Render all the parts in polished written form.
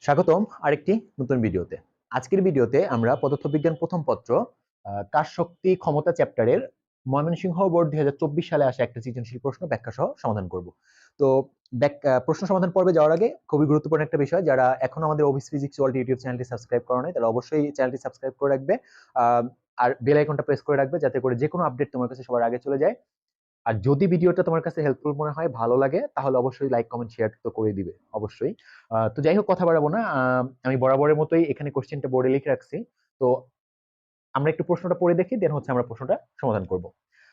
স্বাগতম আরেকটি নতুন ভিডিওতে। আজকের ভিডিওতে আমরা পদার্থবিজ্ঞান প্রথম পত্র কাজ শক্তি ক্ষমতা চ্যাপ্টারের ময়মনসিংহ বোর্ড 2024 সালে আসা একটা সৃজনশীল প্রশ্ন ব্যাখ্যা সহ সমাধান করব। তো প্রশ্ন সমাধান পর্বে যাওয়ার আগে খুবই গুরুত্বপূর্ণ একটা বিষয়, যারা এখনো আমাদের অফিস ফিজিক্স ওয়ার্ল্ড ইউটিউব চ্যানেলটি সাবস্ক্রাইব করে নাই তারা অবশ্যই চ্যানেলটি সাবস্ক্রাইব করে রাখবে, আর বেল আইকনটা প্রেস করে রাখবে যাতে করে যে কোনো আপডেট তোমার কাছে সবার আগে চলে যায়। আর যদি ভিডিওটা তোমার কাছে হেল্পফুল মনে হয়, ভালো লাগে, তাহলে অবশ্যই লাইক কমেন্ট শেয়ার তো করে দিবে অবশ্যই। তো যাই হোক, কথা বাড়াবো না। আমি বরাবরের মতোই এখানে কোশ্চেনটা বোর্ডে লিখে রাখছি। তো আমরা একটু প্রশ্নটা পড়ে দেখি, দেন হচ্ছে আমরা প্রশ্নটা সমাধান করব।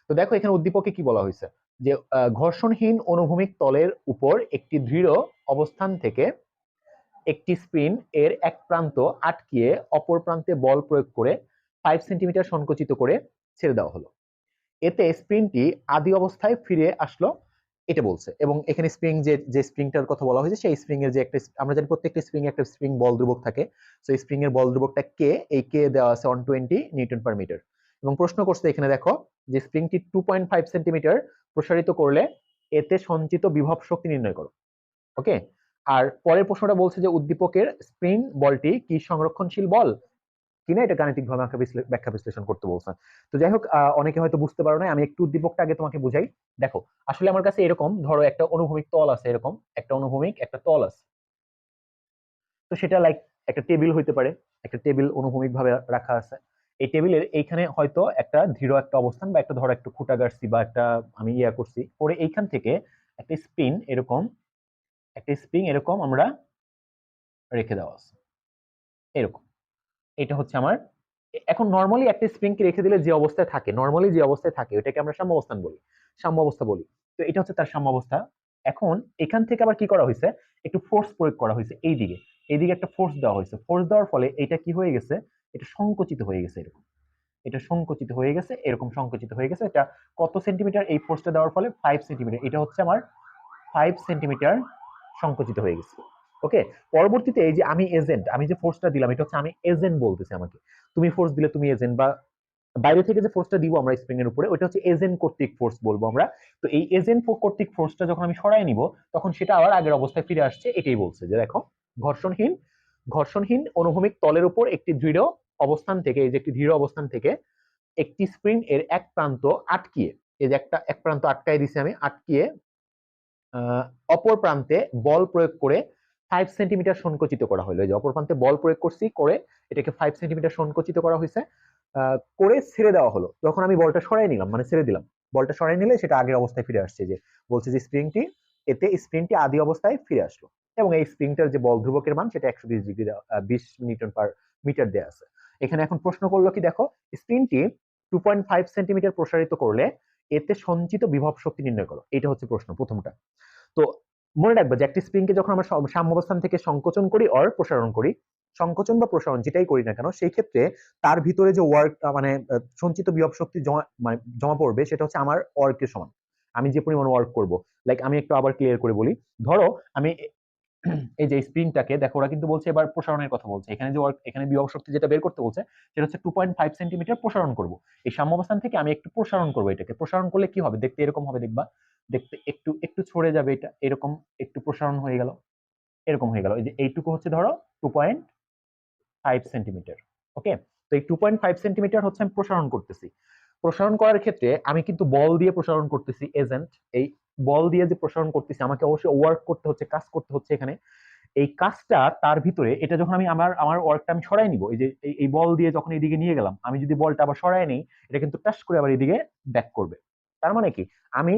তো দেখো এখানে উদ্দীপকে কি বলা হয়েছে, যে ঘর্ষণহীন অনুভূমিক তলের উপর একটি দৃঢ় অবস্থান থেকে একটি স্প্রিং এর এক প্রান্ত আটকিয়ে অপর প্রান্তে বল প্রয়োগ করে 5 সেন্টিমিটার সংকুচিত করে ছেড়ে দেওয়া হলো। এতে স্প্রিংটি আদি অবস্থায় ফিরে আসলো, এটা বলছে। এবং এখানে স্প্রিং যে স্প্রিংটার কথা বলা হয়েছে, সেই স্প্রিং এর যে একটা, আমরা জানি প্রত্যেকটা স্প্রিং একটা স্প্রিং বল ধ্রুবক থাকে। সো স্প্রিং এর বল ধ্রুবকটা কে, এই কে দেওয়া আছে 120 নিউটন পার মিটার। এবং প্রশ্ন করছে এখানে, দেখো যে স্প্রিংটি 2.5 সেন্টিমিটার প্রসারিত করলে এতে সঞ্চিত বিভব শক্তি নির্ণয় করো। ওকে। আর পরের প্রশ্নটা বলছে যে উদ্দীপকের স্প্রিং বলটি কি সংরক্ষণশীল বল কিনা এটা গাণিতিক ভাবে আমাকে ব্যাখ্যা বিশ্লেষণ করতে বলছেন। তো যাই হোক, অনেকে হয়তো বুঝতে পারো না, আমি একটু উদ্দীপকটা আগে তোমাকে বুঝাই। দেখো আসলে আমার কাছে এরকম, ধরো একটা অনুভূমিক তল আছে, এরকম একটা অনুভূমিক একটা তল আছে। তো সেটা লাইক একটা টেবিল হইতে পারে, একটা টেবিল অনুভূমিক ভাবে রাখা আছে। এই টেবিলের এইখানে হয়তো একটা দৃঢ় একটা অবস্থান বা একটা ধরো একটু খুঁটা গাড়ছি বা একটা আমি ইয়া করছি করে, এইখান থেকে একটা স্প্রিং এরকম, একটা স্প্রিং এরকম আমরা রেখে দেওয়া আছে এরকম। এটা হচ্ছে আমার, এখন নর্মালি একটা স্প্রিং কে রেখে দিলে যে অবস্থায় থাকে, নর্মালি যে অবস্থায় থাকে ওটাকে আমরা সাম্য অবস্থান বলি, সাম্য অবস্থা বলি। তো এটা হচ্ছে তার সাম্য অবস্থা। এখন এখান থেকে আবার কি করা হয়েছে, একটু ফোর্স প্রয়োগ করা হয়েছে এইদিকে, এইদিকে একটা ফোর্স দেওয়া হয়েছে। ফোর্স দেওয়ার ফলে এটা কি হয়ে গেছে, এটা সংকুচিত হয়ে গেছে এরকম, এটা সংকুচিত হয়ে গেছে এরকম, সংকুচিত হয়ে গেছে। এটা কত সেন্টিমিটার, এই ফোর্সটা দেওয়ার ফলে 5 সেন্টিমিটার, এটা হচ্ছে আমার 5 সেন্টিমিটার সংকুচিত হয়ে গেছে। ওকে। পরবর্তীতে এই যে আমি এজেন্ট, আমি যে ফোর্সটা দিলাম এটা হচ্ছে আমি এজেন্ট বলতেছি আমাকে, তুমি ফোর্স দিলে তুমি এজেন্ট, বা বাইরে থেকে যে ফোর্সটা দিব আমরা স্প্রিং এর উপরে ওটা হচ্ছে এজেন্ট কর্তৃক ফোর্স বলবো আমরা। তো এই এজেন্ট কর্তৃক ফোর্সটা যখন আমি সরাই নিব তখন সেটা আবার আগের অবস্থায় ফিরে আসছে, এটাই বলছে যে দেখো ঘর্ষণহীন, ঘর্ষণহীন অনুভূমিক তলের উপর একটি দৃঢ় অবস্থান থেকে, এই যে একটি দৃঢ় অবস্থান থেকে একটি স্প্রিং এর এক প্রান্ত আটকিয়ে, এই যে একটা এক প্রান্ত আটকাই দিছি আমি, আটকিয়ে অপর প্রান্তে বল প্রয়োগ করে 5 সেন্টিমিটার সংকুচিত করা হলো। এই যে অপর প্রান্তে বল প্রয়োগ করছি করে এটাকে 5 সেন্টিমিটার সংকুচিত করা হয়েছে, করে ছেড়ে দেওয়া হলো। যখন আমি বলটা সরাই নিলাম, মানে ছেড়ে দিলাম, বলটা সরাই নিলে সেটা আগের অবস্থায় ফিরে আসছে। যে বলছে যে স্প্রিংটি, এতে স্প্রিংটি আদি অবস্থায় ফিরে আসলো। এবং এই স্প্রিংটার যে বল ধ্রুবকের মান সেটা 120 ডিগ্রি, 20 নিউটন পার মিটার দেওয়া আছে এখানে। এখন প্রশ্ন করলো কি, দেখো স্প্রিংটি 2.5 সেন্টিমিটার প্রসারিত করলে এতে সঞ্চিত বিভব শক্তি নির্ণয় করো, এটা হচ্ছে প্রশ্ন প্রথমটা। তো মনে রাখবে যে একটি স্প্রিংকে যখন আমরা সাম্য অবস্থান থেকে সংকোচন করি অর প্রসারণ করি, সংকোচন বা প্রসারণ যেটাই করি না কেন, সেই ক্ষেত্রে তার ভিতরে যে ওয়ার্ক, মানে সঞ্চিত বিভব শক্তি জমা, মানে জমা পড়বে, সেটা হচ্ছে আমার ওয়ার্কের সমান, আমি যে পরিমাণ ওয়ার্ক করব। লাইক আমি একটু আবার ক্লিয়ার করে বলি, ধরো আমি এই যে স্প্রিংটাকে দেখো, ওরা কিন্তু বলছে এবার প্রসারণের কথা বলছে এখানে, যে এখানে বিভব শক্তি যেটা বের করতে বলছে সেটা হচ্ছে 2.5 সেন্টিমিটার প্রসারণ করব। এই সাম্য অবস্থান থেকে আমি একটু প্রসারণ করবো, এটাকে প্রসারণ করলে কি হবে, দেখতে এরকম হবে, দেখবা দেখতে একটু একটু ছড়ে যাবে, এটা এরকম একটু প্রসারণ হয়ে গেল, এরকম হয়ে গেল। এই যে এইটুকু হচ্ছে ধরো 2.5 সেন্টিমিটার। ওকে। তো এই 2.5 সেন্টিমিটার হচ্ছে আমি প্রসারণ করতেছি। প্রসারণ করার ক্ষেত্রে আমি কিন্তু বল দিয়ে প্রসারণ করতেছি, এজেন্ট। এই বল দিয়ে যে প্রসারণ করতেছি আমাকে অবশ্যই ওয়ার্ক করতে হচ্ছে, কাজ করতে হচ্ছে এখানে। এই কাজটা তার ভিতরে, এটা যখন আমি আমার আমার ওয়ার্কটা আমি সরাই নিব, এই যে এই বল দিয়ে যখন এইদিকে নিয়ে গেলাম, আমি যদি বলটা আবার সরাই নেই, এটা কিন্তু টাচ করে আবার এইদিকে ব্যাক করবে। তার মানে কি, আমি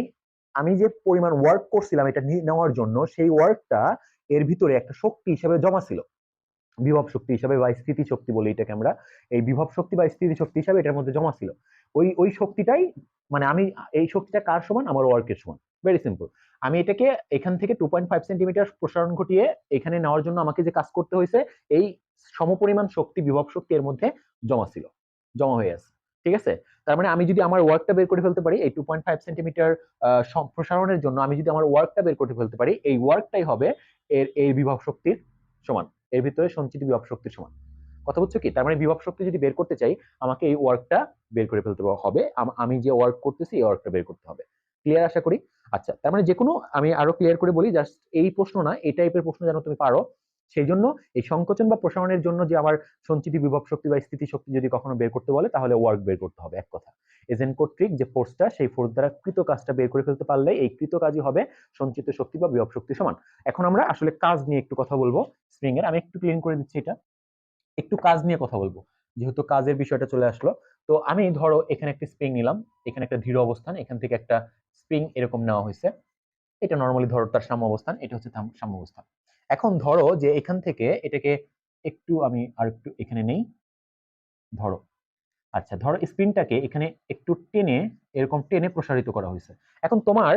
আমি যে পরিমাণ ওয়ার্ক করছিলাম এটা নেওয়ার জন্য, সেই ওয়ার্কটা এর ভিতরে একটা শক্তি হিসেবে জমা ছিল, বিভব শক্তি হিসাবে বা স্থিতি শক্তি বলি এটাকে আমরা। এই বিভব শক্তি বা স্থিতি শক্তি হিসাবে এটার মধ্যে জমা ছিল। ওই ওই শক্তিটাই, মানে আমি এই শক্তিটা কার সমান, আমার ওয়ার্কের সমান। Very simple. আমি এটাকে এখান থেকে 2.5 সেন্টিমিটার প্রসারণ ঘটিয়ে এখানে নেওয়ার জন্য আমাকে যে কাজ করতে হয়েছে, এই সমপরিমাণ শক্তি, বিভব শক্তি এর মধ্যে জমা ছিল, জমা হয়ে আছে। ঠিক আছে। তার মানে আমি যদি আমার ওয়ার্কটা বের করে ফেলতে পারি, এই 2.5 সেন্টিমিটার প্রসারণের জন্য আমি যদি আমার ওয়ার্কটা বের করে ফেলতে পারি, এই ওয়ার্কটাই হবে এর বিভব শক্তির সমান, এর ভিতরে সঞ্চিত বিভব শক্তির সমান। কথা বুঝছো কি? তার মানে বিভব শক্তি যদি বের করতে চাই, আমাকে এই ওয়ার্কটা বের করে ফেলতে হবে, আমি যে ওয়ার্ক করতেছি এই ওয়ার্কটা বের করতে হবে। ক্লিয়ার আশা করি। আচ্ছা, তার মানে যে কোনো, আমি আরো ক্লিয়ার করে বলি, জাস্ট এই প্রশ্ন না, এই টাইপের প্রশ্ন যেন তুমি পারো, সেই জন্য এই সংকোচন বা প্রসারণের জন্য যে আমার সঞ্চিত বিভব শক্তি বা স্থিতি শক্তি যদি কখনো বের করতে বলে তাহলে ওয়ার্ক বের করতে হবে, এক কথা। এজেন্ট কর্তৃক যে ফোর্সটা, সেই ফোর্স দ্বারা কৃত কাজটা বের করে ফেলতে পারলে এই কৃত কাজই হবে সঞ্চিত শক্তি বা বিভব শক্তি সমান। এখন আমরা আসলে কাজ নিয়ে একটু কথা বলবো স্প্রিং এর। আমি একটু ক্লিন করে দিচ্ছি এটা, একটু কাজ নিয়ে কথা বলবো যেহেতু কাজের বিষয়টা চলে আসলো। তো আমি ধরো এখানে একটা স্প্রিং নিলাম, এখানে একটা দৃঢ় অবস্থান, এখান থেকে একটা স্প্রিং এরকম নেওয়া হয়েছে, এটা নর্মালি ধরো তার সাম্য অবস্থান, এটা হচ্ছে সাম্য অবস্থান। এখন ধরো যে এখান থেকে এটাকে একটু আমি আর একটু এখানে নেই, ধরো আচ্ছা ধরো স্প্রিংটাকে এখানে একটু টেনে, এরকম টেনে প্রসারিত করা হয়েছে। এখন তোমার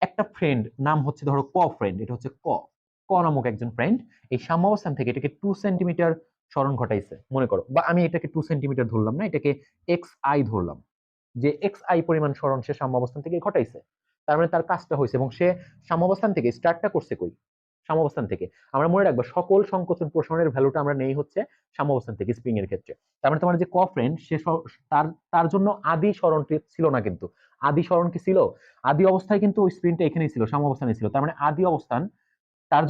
একটা ফ্রেন্ড নাম হচ্ছে ধরো ক ফ্রেন্ড, এটা হচ্ছে ক ক নামক একজন ফ্রেন্ড এই সাম্যাবস্থান থেকে এটাকে 2 সেন্টিমিটার সরণ ঘটাইছে মনে করো, বা আমি এটাকে 2 সেন্টিমিটার ধরলাম না, এটাকে এক্স আই ধরলাম, যে এক্স আই পরিমাণ সরণ সে সাম্যাবস্থান থেকে ঘটাইছে। তার মানে তার কাজটা হয়েছে, এবং সে সাম্যাবস্থান থেকে স্টার্টটা করছে কই, সাম্যাবস্থান থেকে। আমরা মনে রাখবো সকল সংকোচন প্রসারণের ভ্যালুটা আমরা নেই হচ্ছে সাম্যাবস্থান থেকে স্প্রিং এর ক্ষেত্রে। তার মানে তোমার যে ক ফ্রেন্ড সে তার তার জন্য আদি সরণটি ছিল না, কিন্তু আদি সরণ কি ছিল, আদি অবস্থায় কিন্তু ওই স্প্রিংটা এখানেই ছিল, সাম্যাবস্থানে ছিল। তার মানে আদি অবস্থান, তার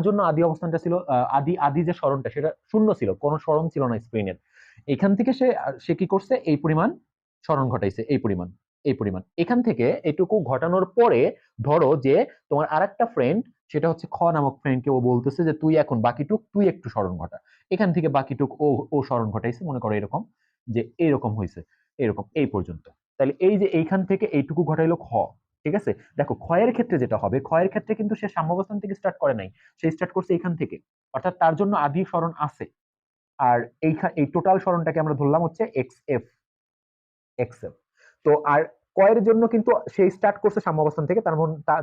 জন্য আদি অবস্থানটা ছিল আদি আদি যে সরণটা সেটা শূন্য ছিল, কোনো সরণ ছিল না স্প্রিং এর। এখান থেকে সে কি করছে, এই পরিমাণ সরণ ঘটাইছে, এই পরিমাণ এখান থেকে এটুকু ঘটানোর পরে ধরো যে তোমার আরেকটা ফ্রেন্ড, সেটা হচ্ছে খ নামক ফ্রেন্ডকে ও বলতেছে যে তুই এখন বাকিটুক তুই একটু সরণ ঘটা, এখান থেকে বাকিটুক ও ও সরণ ঘটাইছে মনে করো এরকম, যে এরকম হয়েছে, এরকম এই পর্যন্ত। তাহলে এই যে এইখান থেকে এইটুকু ঘটাইলো খ, ঠিক আছে। দেখো ক্ষয়ের ক্ষেত্রে যেটা হবে, ক্ষয়ের ক্ষেত্রে কিন্তু সে সাম্যাবস্থান থেকে স্টার্ট করে নাই, সে স্টার্ট করছে এখান থেকে, অর্থাৎ তার জন্য আদি সরণ আছে। আর এই টোটাল সরণটাকে আমরা ধরলাম হচ্ছে এক্স এফ, এক্সেল। তো আর কয়ের জন্য কিন্তু সেই স্টার্ট করছে সাম্যাবস্থান থেকে,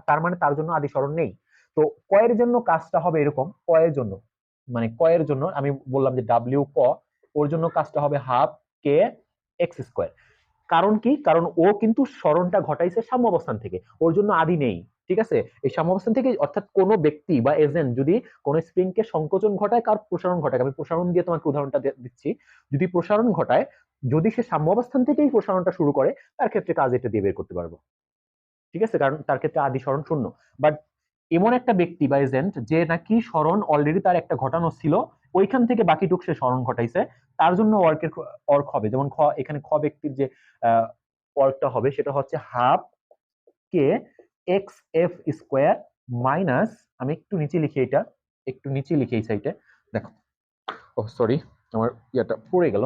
তার মানে তার জন্য আদি সরণ নেই। তো কয়ের জন্য কাজটা হবে এরকম, কয়ের জন্য মানে কয়ের জন্য আমি বললাম যে ডাব্লিউ ক, ওর জন্য কাজটা হবে হাফ কে এক্স স্কোয়ার। কারণ কি, কারণ ও কিন্তু সরণটা ঘটাইছে সাম্যাবস্থান থেকে, ওর জন্য আদি নেই, ঠিক আছে। এই সাম্যাবস্থান থেকে, অর্থাৎ কোনো ব্যক্তি বা এজেন্ট যদি কোন স্প্রিং কে সংকোচন ঘটায়, কার প্রসারণ ঘটায়, আমি প্রসারণ দিয়ে তোমাকে উদাহরণটা দিচ্ছি, যদি প্রসারণ ঘটায়, যদি সে সাম্যাবস্থান থেকেই প্রসারণটা শুরু করে, তার ক্ষেত্রে কাজ এটা দিয়ে বের করতে পারবো, ঠিক আছে, কারণ তার ক্ষেত্রে আদি সরণ শূন্য। বাট এমন একটা ব্যক্তি বা এজেন্ট যে নাকি সরণ অলরেডি তার একটা ঘটানো ছিল, ওইখান থেকে বাকিটুক সে সরণ ঘটাইছে, তার জন্য ওয়ার্ক হবে যেমন এখানে খ ব্যক্তির যে ওয়ার্কটা হবে সেটা হচ্ছে হাফ কে এক্স এফ স্কোয়ার মাইনাস, আমি একটু নিচে লিখি, এটা একটু নিচে লিখি এই সাইডে, দেখো ও সরি আমার ইয়াটা পড়ে গেল।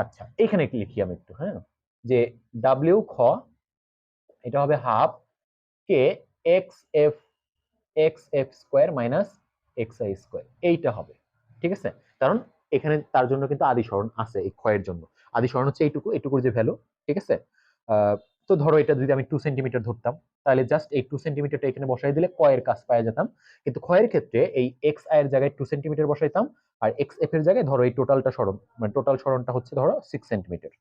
আচ্ছা এখানে কি লিখি আমি একটু, হ্যাঁ, যে ডাব্লিউ খ এটা হবে half K x F square minus x I square, এইটা হবে, ঠিক আছে। কারণ এখানে তার জন্য কিন্তু আদি সরণ আছে, এই ক্ষয়ের জন্য আদি সরণ হচ্ছে এইটুকু, এইটুকুর যে ভ্যালু, ঠিক আছে। তো ধরো এটা যদি আমি 2 সেন্টিমিটার ধরতাম, তাহলে জাস্ট এই 2 সেন্টিমিটারটা এখানে বসাই দিলে ক্ষয়ের কাজ পাওয়া যেতাম। কিন্তু ক্ষয়ের ক্ষেত্রে এই এক্স আই এর জায়গায় 2 সেন্টিমিটার বসাইতাম, আর এক্স এফ এর জায়গায় ধরো এই টোটালটা সরণ, মানে টোটাল সরণটা হচ্ছে ধরো 6 সেন্টিমিটার।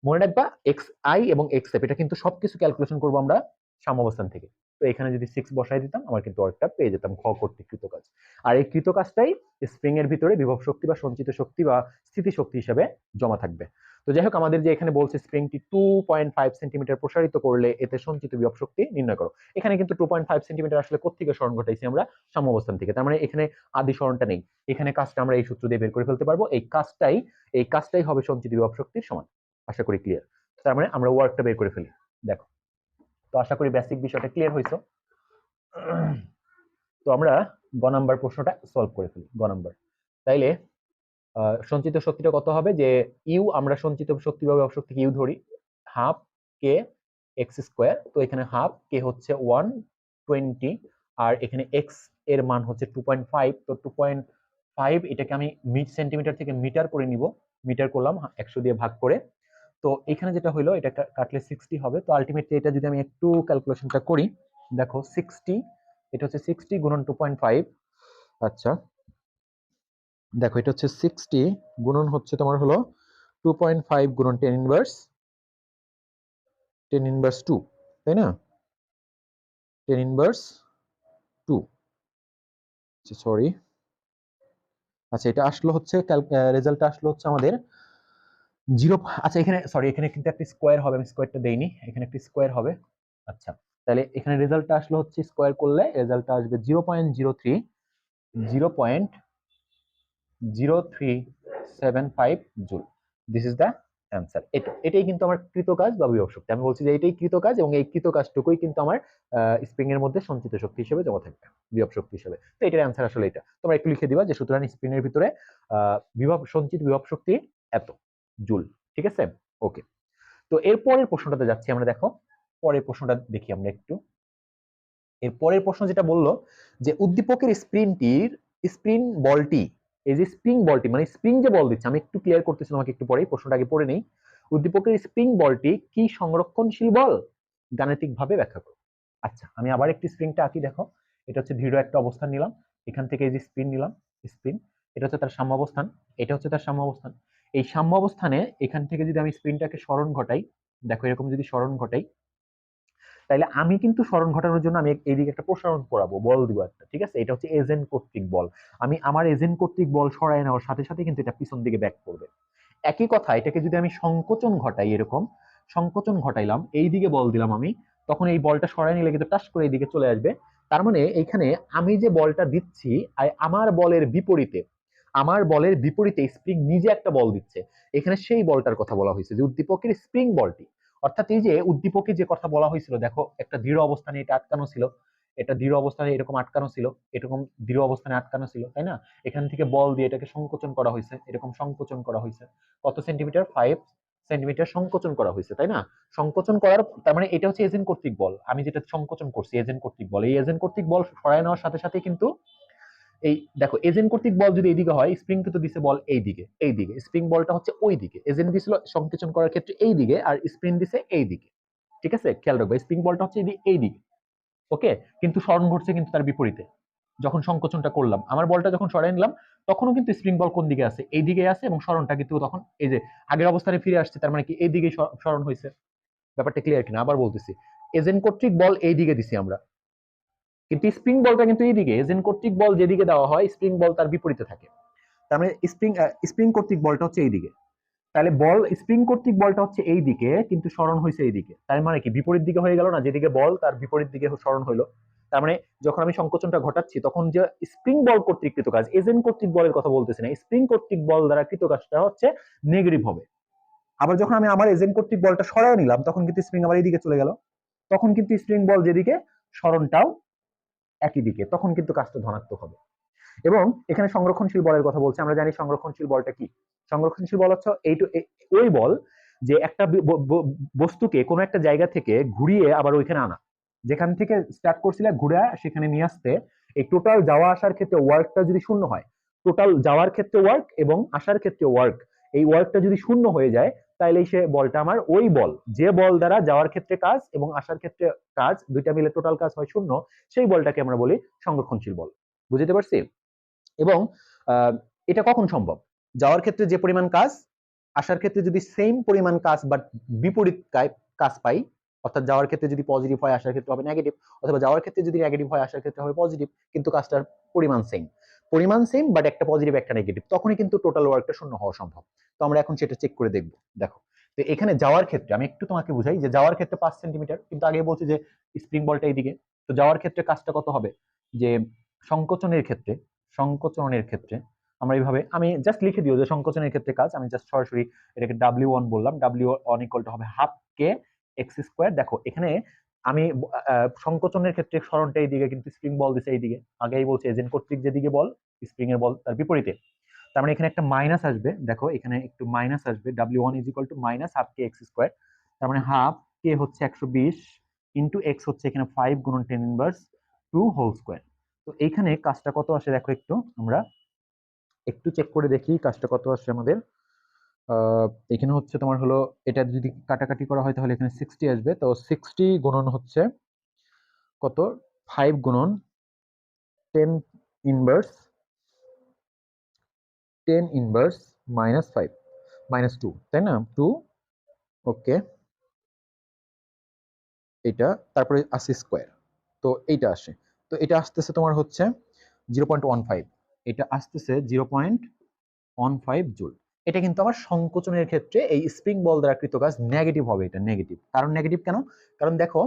মনে রাখবা এক্স আই এবং এক্স এফ এটা কিন্তু সবকিছু ক্যালকুলেশন করবো আমরা সাম্যাবস্থান থেকে। তো এখানে যদি 6 বসাই দিতাম, আমার কিন্তু ওয়ার্কটা পেয়ে যেতাম, খ কর্তৃক কৃত কাজ। আর এই কৃত কাজটাই স্প্রিং এর ভিতরে বিভব শক্তি বা সঞ্চিত শক্তি বা স্থিতি শক্তি হিসেবে জমা থাকবে। তো যাই হোক, আমাদের যে এখানে বলছে স্প্রিংটি 2.5 সেন্টিমিটার প্রসারিত করলে এতে সঞ্চিত বিভব শক্তি নির্ণয় করো। এখানে কিন্তু 2.5 সেন্টিমিটার আসলে কোত্থেকে সরণ ঘটাইছি আমরা, সাম্যাবস্থান থেকে। তার মানে এখানে আদি সরণটা নেই, এখানে কাজটা আমরা এই সূত্র দিয়ে বের করে ফেলতে পারবো। এই কাজটাই হবে সঞ্চিত বিভব শক্তির সমান। আশা করি ক্লিয়ার। তার মানে আমরা ওয়ার্কটা বের করে ফেলি, দেখো। তো আশা করি বেসিক বিষয়টা ক্লিয়ার হয়েছে। তো আমরা গ নাম্বার প্রশ্নটা সলভ করে ফেলি, গ নাম্বার। তাইলে সঞ্চিত শক্তিটা কত হবে, যে ইউ, আমরা সঞ্চিত শক্তি বা শক্তিকে ইউ ধরি, হাফ কে এক্স স্কোয়ার। তো এখানে হাফ কে হচ্ছে 120, আর এখানে এক্স এর মান হচ্ছে 2.5। তো 2.5 এটাকে আমি সেন্টিমিটার থেকে মিটার করে নিব, মিটার করলাম 100 দিয়ে ভাগ করে। তো এখানে যেটা হলো, এটা কাটলে 60 হবে। তো আলটিমেটলি এটা যদি আমি একটু ক্যালকুলেশনটা করি, দেখো 60, এটা হচ্ছে 60 গুণন 2.5। আচ্ছা দেখো এটা হচ্ছে 60 গুণন হচ্ছে তোমার হলো 2.5 গুণন 10 ইনভার্স 2, তাই না, 10 ইনভার্স 2, সরি। আচ্ছা এটা আসলো হচ্ছে রেজাল্টটা আসলো হচ্ছে আমাদের 0। আচ্ছা এখানে সরি, এখানে কিন্তু একটা স্কোয়ার হবে, আমি স্কোয়ারটা দেইনি, এখানে একটা স্কোয়ার হবে। আচ্ছা তাহলে এখানে রেজাল্টটা আসলো হচ্ছে স্কোয়ার করলে রেজাল্টটা আসবে 0.03 0.0375 joule. This is the answer. এটাই কিন্তু আমার কৃত কাজ বা বিভব শক্তি। আমি বলছি যে এটাই কৃত কাজ এবং এই কৃত কাজটুকুই কিন্তু আমার স্প্রিং এর মধ্যে সঞ্চিত শক্তি হিসেবে জমা থাকবে, বিভব শক্তি হিসেবে। তো এটার অ্যান্সার আসলে এটা। তোমরা একটু লিখে দিবা যে সুতরাং স্প্রিং এর ভিতরে সঞ্চিত বিভব শক্তি এত জুল। ঠিক আছে, ওকে। তো এর পরের প্রশ্নটাতে যাচ্ছি আমরা। দেখো পরের প্রশ্নটা দেখি আমরা একটু। এর পরের প্রশ্ন যেটা বললো যে উদ্দীপকের স্প্রিং বলটি, এই যে স্প্রিং বলটি মানে স্প্রিং যে বল দিচ্ছে, আমি একটু ক্লিয়ার করতেছি তোমাকে একটু পরেই, প্রশ্নটা আগে পড়ে নেই। উদ্দীপকের স্প্রিং বলটি কি সংরক্ষণশীল বল? গাণিতিক ভাবে ব্যাখ্যা করো। আচ্ছা, আমি আবার একটি স্প্রিংটা আঁকি। দেখো এটা হচ্ছে দৃঢ় একটা অবস্থান নিলাম, এখান থেকে এই যে স্প্রিং নিলাম, স্প্রিং, এটা হচ্ছে তার সাম্য অবস্থান, এটা হচ্ছে তার সাম্য অবস্থান। এই সাম্য অবস্থানে এখান থেকে যদি আমি স্প্রিংটাকে স্মরণ ঘটাই, দেখো এরকম যদি স্মরণ ঘটাই, তাইলে আমি কিন্তু স্মরণ ঘটানোর জন্য আমি এইদিকে একটা প্রসারণ করাবো, বল দিব একটা। ঠিক আছে, এটা হচ্ছে এজেন্ট কর্তৃক বল। আমি আমার এজেন্ট কর্তৃক বল সরায় নেওয়ার সাথে সাথে কিন্তু এটা পিছন দিকে ব্যাক করবে। একই কথা এটাকে যদি আমি সংকোচন ঘটাই, এরকম সংকোচন ঘটাইলাম, এই দিকে বল দিলাম আমি, তখন এই বলটা সরাই নিলে কিন্তু টাস করে এইদিকে চলে আসবে। তার মানে এইখানে আমি যে বলটা দিচ্ছি, আমার বলের বিপরীতে স্প্রিং নিজে একটা বল দিচ্ছে। এখানে সেই বলটার কথা বলা হয়েছে যে উদ্দীপকের স্প্রিং বলটি। অর্থাৎ এই যে উদ্দীপকে যে কথা বলা হয়েছিল, দেখো একটা দৃঢ় অবস্থানে এটা আটকানো ছিল, এটা দৃঢ় অবস্থানে এরকম আটকানো ছিল, এরকম দৃঢ় অবস্থানে আটকানো ছিল, তাই না? এখান থেকে বল দিয়ে এটাকে সংকোচন করা হয়েছে, এরকম সংকোচন করা হয়েছে। কত সেন্টিমিটার? 5 সেন্টিমিটার সংকোচন করা হয়েছে, তাই না? সংকোচন করার, তার মানে এটা হচ্ছে এজেন্ট কর্তৃক বল। আমি যেটা সংকোচন করছি এজেন্ট কর্তৃক বল, এই এজেন্ট কর্তৃক বল সরায় নেওয়ার সাথে সাথে কিন্তু এই দেখো এজেন্ট কর্তৃক বল যদি এইদিকে হয়, স্প্রিং কিন্তু দিছে বল এইদিকে স্প্রিং বলটা হচ্ছে ওই দিকে, এজেন্ট দিছিল সংকোচন করার ক্ষেত্রে এই দিকে, আর স্প্রিং দিছে এই দিকে। ঠিক আছে, খেয়াল রাখবে স্প্রিং বলটা হচ্ছে এই দিকে, ওকে। কিন্তু স্মরণ ঘটছে কিন্তু তার বিপরীতে। যখন সংকোচনটা করলাম, আমার বলটা যখন সরাই নিলাম, তখনও কিন্তু স্প্রিং বল কোন দিকে আছে? এই দিকে আছে, এবং স্মরণটা কিন্তু তখন এই যে আগের অবস্থানে ফিরে আসছে, তার মানে কি এই দিকে স্মরণ হয়েছে। ব্যাপারটা ক্লিয়ার কিনা আবার বলতেছি, এজেন্ট কর্তৃক বল এই দিকে দিছি আমরা, কিন্তু স্প্রিং বলটা কিন্তু এইদিকে। এজেন্ট কর্তৃক বল যেদিকে দেওয়া হয়, স্প্রিং বল তার বিপরীতে থাকে। তার মানে স্প্রিং কর্তৃক বলটা হচ্ছে এইদিকে। তাহলে স্প্রিং কর্তৃক বলটা হচ্ছে এই দিকে, কিন্তু স্মরণ হয়েছে এইদিকে। তার মানে কি বিপরীত দিকে হয়ে গেল না? যেদিকে বল তার বিপরীত দিকে স্মরণ হইলো। তার মানে যখন আমি সংকোচনটা ঘটাচ্ছি, তখন যে স্প্রিং বল কর্তৃক কৃত কাজ, এজেন্ট কর্তৃক বলের কথা বলতেছি না, স্প্রিং কর্তৃক বল দ্বারা কৃত কাজটা হচ্ছে নেগেটিভ হবে। আবার যখন আমি আমার এজেন্ট কর্তৃক বলটা সরায় নিলাম, তখন কিন্তু স্প্রিং আবার এইদিকে চলে গেল, তখন কিন্তু স্প্রিং বল যেদিকে, স্মরণটাও একই দিকে, তখন কিন্তু কাজটা ধনাত্মক হবে। এবং এখানে সংরক্ষণশীল বলের কথা বলছে। আমরা জানি সংরক্ষণশীল বলটা কি। সংরক্ষণশীল বল হচ্ছে ওই বল যে একটা বস্তুকে কোনো একটা জায়গা থেকে ঘুরিয়ে আবার ওইখানে আনা, যেখান থেকে স্টার্ট করছিলে ঘুরে সেখানে নিয়ে আসতে, এই টোটাল যাওয়া আসার ক্ষেত্রে ওয়ার্কটা যদি শূন্য হয়, টোটাল যাওয়ার ক্ষেত্রে ওয়ার্ক এবং আসার ক্ষেত্রে ওয়ার্ক, এই ওয়ার্কটা যদি শূন্য হয়ে যায়, তাহলে সে বলটা আমার ওই বল, যে বল দ্বারা যাওয়ার ক্ষেত্রে কাজ এবং আসার ক্ষেত্রে কাজ দুইটা মিলে টোটাল কাজ হয় শূন্য, সেই বলটাকে আমরা বলি সংরক্ষণশীল বল। বুঝতে পারছি? এবং এটা কখন সম্ভব? যাওয়ার ক্ষেত্রে যে পরিমাণ কাজ, আসার ক্ষেত্রে যদি সেম পরিমাণ কাজ বাট বিপরীত কাজ পাই, অর্থাৎ যাওয়ার ক্ষেত্রে যদি পজিটিভ হয় আসার ক্ষেত্রে হবে নেগেটিভ, অথবা যাওয়ার ক্ষেত্রে যদি নেগেটিভ হয় আসার ক্ষেত্রে হবে পজিটিভ, কিন্তু কাজটার পরিমাণ সেম বাট একটা পজিটিভ একটা নেগেটিভ, তখনই কিন্তু টোটাল ওয়ার্কটা শূন্য হওয়া সম্ভব। তো আমরা এখন সেটা চেক করে দেখব। দেখো, তো এখানে যাওয়ার ক্ষেত্রে আমি একটু তোমাকে বুঝাই যে যাওয়ার ক্ষেত্রে 5 সেন্টিমিটার, কিন্তু আগে বলছি যে স্প্রিং বলটা এইদিকে, তো যাওয়ার ক্ষেত্রে কাজটা কত হবে? যে সংকোচনের ক্ষেত্রে আমরা এইভাবে, আমি জাস্ট লিখে দিও যে সংকোচনের ক্ষেত্রে কাজ, আমি জাস্ট সরাসরি এটাকে W1 বললাম, W1 ইকুয়াল টু হবে হাফ কে এক্স স্কোয়ার। দেখো এখানে আমি সংকোচনের ক্ষেত্রে স্মরণটা এইদিকে, কিন্তু স্প্রিং বল দিছে এইদিকে। আগেই বলছে এজেন্ট কর্তৃক যেদিকে বল, স্প্রিং এর বল তার বিপরীতে। তার মানে এখানে একটা মাইনাস আসবে, দেখো এখানে একটু মাইনাস আসবে, W1 is equal to minus half K x square. তার মানে হাফ কে হচ্ছে 120 ইন্টু এক্স হচ্ছে এখানে 5 গুণন 10 ইনভার্স 2 হোল স্কোয়ার। তো এইখানে কাজটা কত আসে দেখো, একটু আমরা একটু চেক করে দেখি কাজটা কত আসে আমাদের। এখানে হচ্ছে তোমার হলো, এটা যদি কাটাকাটি করা হয় তাহলে এখানে 60 আসবে। তো 60 গুণন হচ্ছে কত, 5 গুণন 10 ইনভার্স মাইনাস 5 মাইনাস 2, তাই না? 2, ওকে, এটা তারপরে আসে স্কোয়ার, তো এইটা আসে। তো এটা আসতেছে তোমার হচ্ছে 0.15, এটা আসতেছে 0.15 জুল। এটা কিন্তু আমার সংকোচনের ক্ষেত্রে এই স্প্রিং বল দ্বারা কৃত কাজ নেগেটিভ হবে। এটা নেগেটিভ, কারণ নেগেটিভ কেন? কারণ দেখো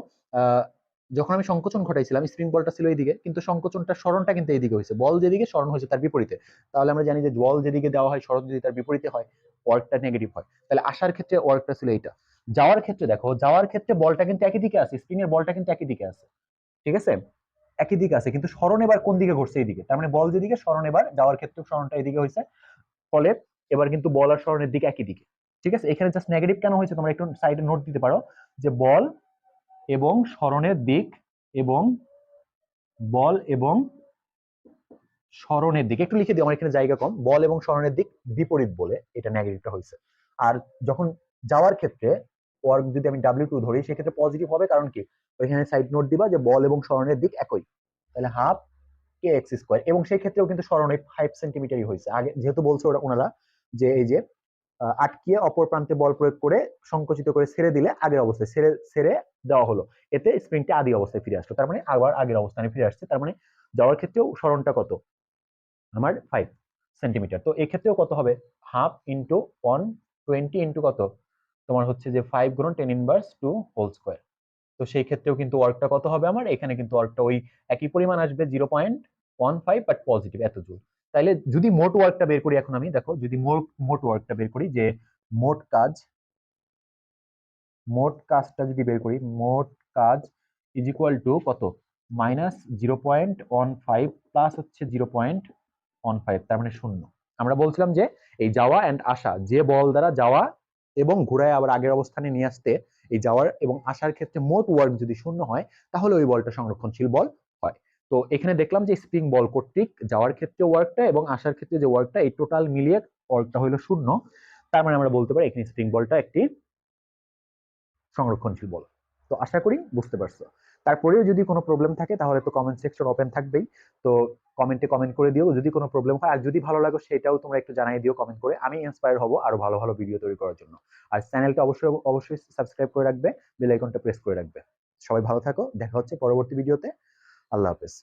যখন আমি সংকোচন ঘটাইছিলাম স্প্রিং বলটা ছিল এইদিকে, কিন্তু সংকোচনটা সরণটা কিন্তু এইদিকে হয়েছে, বল যেদিকে সরণ হয়েছে তার বিপরীতে। তাহলে আমরা জানি যে বল যেদিকে দেওয়া হয় সরণ যদি তার বিপরীতে হয় ওয়ার্কটা নেগেটিভ হয়। তাহলে আসার ক্ষেত্রে ওয়ার্কটা ছিল এইটা। যাওয়ার ক্ষেত্রে দেখো, যাওয়ার ক্ষেত্রে বলটা কিন্তু একই দিকে আছে, স্প্রিং এর বলটা কিন্তু একই দিকে আছে, ঠিক আছে, একই দিকে আছে, কিন্তু সরণ এবার কোন দিকে ঘুরছে এইদিকে, তার মানে বল যেদিকে সরণ এবার যাওয়ার ক্ষেত্রে সরণটা এইদিকে হয়েছে, ফলে এবার কিন্তু বল আর সরণের দিকে একই দিকে, ঠিক আছে। এখানে জাস্ট নেগেটিভ কেন হয়েছে তোমরা একটু সাইডে নোট দিতে পারো, যে বল এবং সরণের দিক এবং বল এবং সরণের দিক একটু লিখে দিই, আমার এখানে জায়গা কম, বল এবং সরণের দিক বিপরীত বলে এটা নেগেটিভটা হয়েছে। আর যখন যাওয়ার ক্ষেত্রে ওয়ার্ক যদি আমি W2 ধরি সেক্ষেত্রে পজিটিভ হবে, কারণ কি ওইখানে সাইড নোট দিবা যে বল এবং সরণের দিক একই, তাহলে হাফ কে এক্স স্কোয়ার। এবং সেই ক্ষেত্রেও কিন্তু সরণ 5 সেন্টিমিটারই হয়েছে, আগে যেহেতু বলছে ওরা ওনারা যে এই যে আটকিয়ে অপর প্রান্তে বল প্রয়োগ করে সংকুচিত করে ছেড়ে দিলে আগের অবস্থায় ছেড়ে ছেড়ে দেওয়া হলো, এতে স্প্রিংটা আদি অবস্থায় ফিরে আসলো, তার মানে আবার আগের অবস্থানে ফিরে আসছে। তার মানে যাওয়ার ক্ষেত্রেও সরণটা কত আমার 5 সেন্টিমিটার, তো এক্ষেত্রেও কত হবে, হাফ ইন্টু 120 ইন্টু কত তোমার হচ্ছে যে 5 গুণন 10 ইনভার্স 2 হোল স্কোয়ার। তো সেই ক্ষেত্রেও কিন্তু ওয়ার্কটা কত হবে আমার, এখানে কিন্তু ওয়ার্কটা ওই একই পরিমাণ আসবে 0.15 বাট পজিটিভ এত জুল। তাইলে যদি মোট ওয়ার্কটা বের করি এখন আমি, দেখো যদি মোট ওয়ার্কটা বের করি, যে মোট কাজ, মোট কাজটা যদি বের করি, মোট কাজ ইজ ইকুয়াল টু কত, -0.15 প্লাস হচ্ছে 0.15, তার মানে 0। আমরা বলছিলাম যে এই যাওয়া এন্ড আসা, যে বল দ্বারা যাওয়া এবং ঘুরায় আবার আগের অবস্থানে নিয়ে আসতে, এই যাওয়ার এবং আসার ক্ষেত্রে মোট ওয়ার্ক যদি 0 হয় তাহলে ওই বলটা সংরক্ষণশীল বল হয়। তো এখানে দেখলাম যে স্প্রিং বল কর্তৃক যাওয়ার ক্ষেত্রে ওয়ার্কটা এবং আসার ক্ষেত্রে যে ওয়ার্কটা, এই টোটাল মিলিয়ে ওয়ার্কটা হলো 0। তার মানে আমরা বলতে পারি এখানে স্প্রিং বলটা একটি সংরক্ষণশীল বল। তো আশা করি বুঝতে পারছো। তারপরেও যদি কোনো প্রবলেম থাকে তাহলে তো কমেন্ট সেকশন ওপেন থাকবেই, তো কমেন্টে কমেন্ট করে দিও যদি কোনো প্রবলেম হয়, আর যদি ভালো লাগে সেটাও তোমরা একটু জানিয়ে দিও কমেন্ট করে, আমি ইন্সপায়ার হব আরো ভালো ভালো ভিডিও তৈরি করার জন্য। আর চ্যানেলটা অবশ্যই অবশ্যই সাবস্ক্রাইব করে রাখবে, বেল আইকনটা প্রেস করে রাখবে। সবাই ভালো থাকো, দেখা হচ্ছে পরবর্তী ভিডিওতে। আল্লাহ হাফেজ।